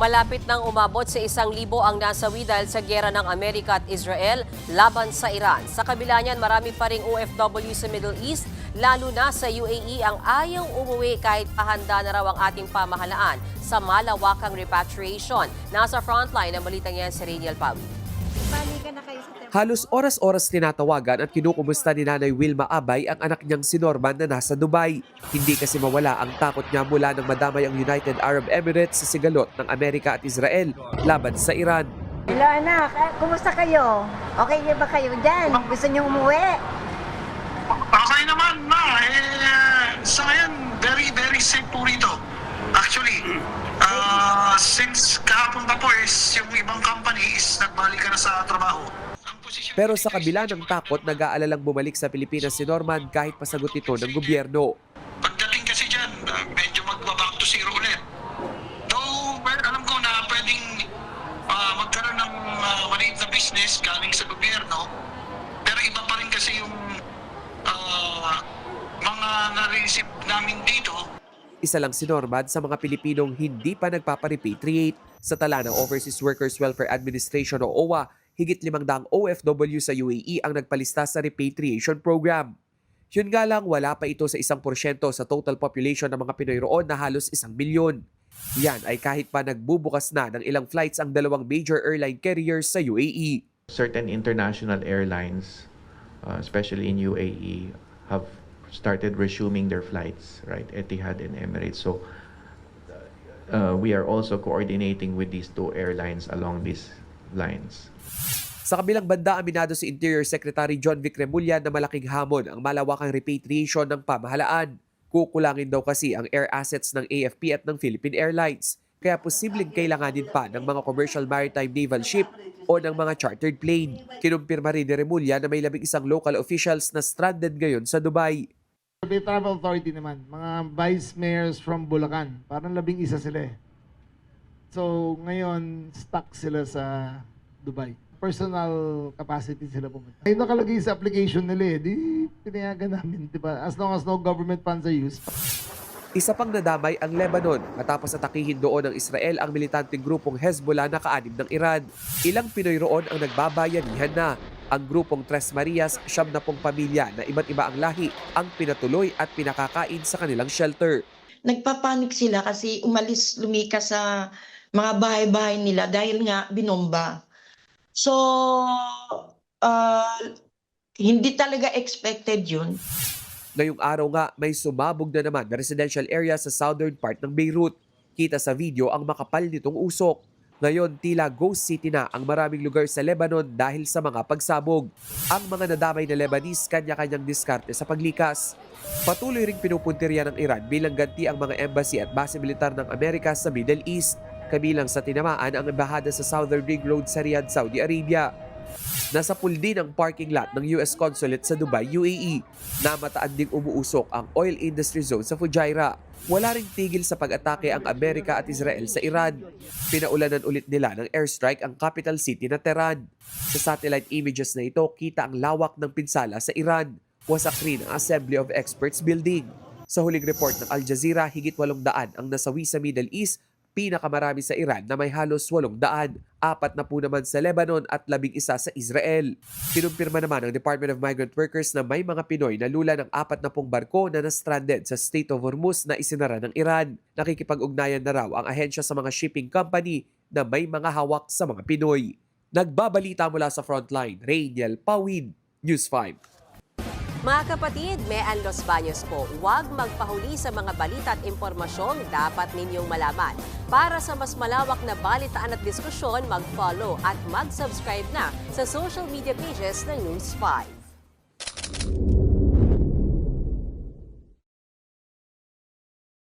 Malapit nang umabot sa 1,000 ang nasawi dahil sa giyera ng Amerika at Israel laban sa Iran. Sa kabila niyan, marami pa ring OFW sa Middle East, lalo na sa UAE ang ayaw umuwi kahit pahanda na raw ang ating pamahalaan sa malawakang repatriation. Nasa frontline ang balitang yan si Rainiel Pawi. Halos oras-oras tinatawagan at kinukumusta ni Nanay Wilma Abay ang anak niyang si Norman na nasa Dubai. Hindi kasi mawala ang takot niya mula nang madamay ang United Arab Emirates sa sigalot ng Amerika at Israel laban sa Iran. Hello anak, kumusta kayo? Okay ba kayo dyan? Gusto niyo umuwi? Okay naman, ma. Sa ngayon, very safe po rito. Actually, since kahapon pa po yung ibang company is nagbalik ka na sa trabaho. Pero sa kabila ng takot, nag-aalalang bumalik sa Pilipinas si Norman kahit pasagot ito ng gobyerno. Pagdating kasi dyan, medyo magbaback to zero ulit. Though, alam ko na pwedeng magkaroon ng maliit na business galing sa gobyerno, pero iba pa rin kasi yung mga na-receive namin dito. Isa lang si Norman sa mga Pilipinong hindi pa nagpaparepatriate. Sa tala ng Overseas Workers Welfare Administration o OWA, higit 500 OFW sa UAE ang nagpalista sa repatriation program. Yun nga lang, wala pa ito sa 1% sa total population ng mga Pinoy roon na halos 1 milyon. Yan ay kahit pa nagbubukas na ng ilang flights ang dalawang major airline carriers sa UAE. Certain international airlines, especially in UAE, have started resuming their flights, right? Etihad and Emirates. So we are also coordinating with these two airlines along these lines. Sa kabilang banda, aminado si Interior Secretary John Vic Remulla na malaking hamon ang malawakang repatriation ng pamahalaan. Kukulangin daw kasi ang air assets ng AFP at ng Philippine Airlines. Kaya posibleng kailanganin pa ng mga commercial maritime naval ship o ng mga chartered plane. Kinumpirma rin ni Remulla na may 11 local officials na stranded ngayon sa Dubai. The Travel Authority naman, mga vice mayors from Bulacan, parang 11 sila eh. So ngayon, stuck sila sa Dubai. Personal capacity sila pumunta. Ay nakalagay sa application nila eh, di pinayagan namin, di ba? As long as no government funds are used. Isa pang nadamay ang Lebanon matapos atakihin doon ng Israel ang militanteng grupong Hezbollah na kaanib ng Iran. Ilang Pinoy roon ang nagbabayanihan na. Ang grupong Tres Marias, 70 pamilya na iba't iba ang lahi ang pinatuloy at pinakakain sa kanilang shelter. Nagpapanik sila kasi lumikas sa mga bahay-bahay nila dahil nga binomba. So, hindi talaga expected yun. Ngayong araw nga, may sumabog na naman na residential area sa southern part ng Beirut. Kita sa video ang makapal nitong usok. Ngayon, tila ghost city na ang maraming lugar sa Lebanon dahil sa mga pagsabog. Ang mga nadamay na Lebanese kanya-kanyang diskarte sa paglikas. Patuloy ring pinupuntirya ng Iran bilang ganti ang mga embassy at base militar ng Amerika sa Middle East. Kabilang sa tinamaan ang embahada sa Southern Ring Road sa Riyadh, Saudi Arabia. Nasa pool din ang parking lot ng US Consulate sa Dubai, UAE. Namataan ding umuusok ang oil industry zone sa Fujairah. Wala ring tigil sa pag-atake ang Amerika at Israel sa Iran. Pinaulanan ulit nila ng airstrike ang capital city na Tehran. Sa satellite images na ito, kita ang lawak ng pinsala sa Iran. Wasak rin ang Assembly of Experts building. Sa huling report ng Al Jazeera, higit 800 ang nasawi sa Middle East, pinakamarami sa Iran na may halos 800, 4 na po naman sa Lebanon at 11 sa Israel. Kinumpirma naman ng Department of Migrant Workers na may mga Pinoy na lula ng 40 barko na na-stranded sa State of Hormuz na isinara ng Iran. Nakikipag-ugnayan na raw ang ahensya sa mga shipping company na may mga hawak sa mga Pinoy. Nagbabalita mula sa Frontline, Rainiel Pawid, News 5. Mga kapatid, Mean Los Baños po, huwag magpahuli sa mga balita at impormasyong dapat ninyong malaman. Para sa mas malawak na balitaan at diskusyon, mag-follow at mag-subscribe na sa social media pages ng News 5.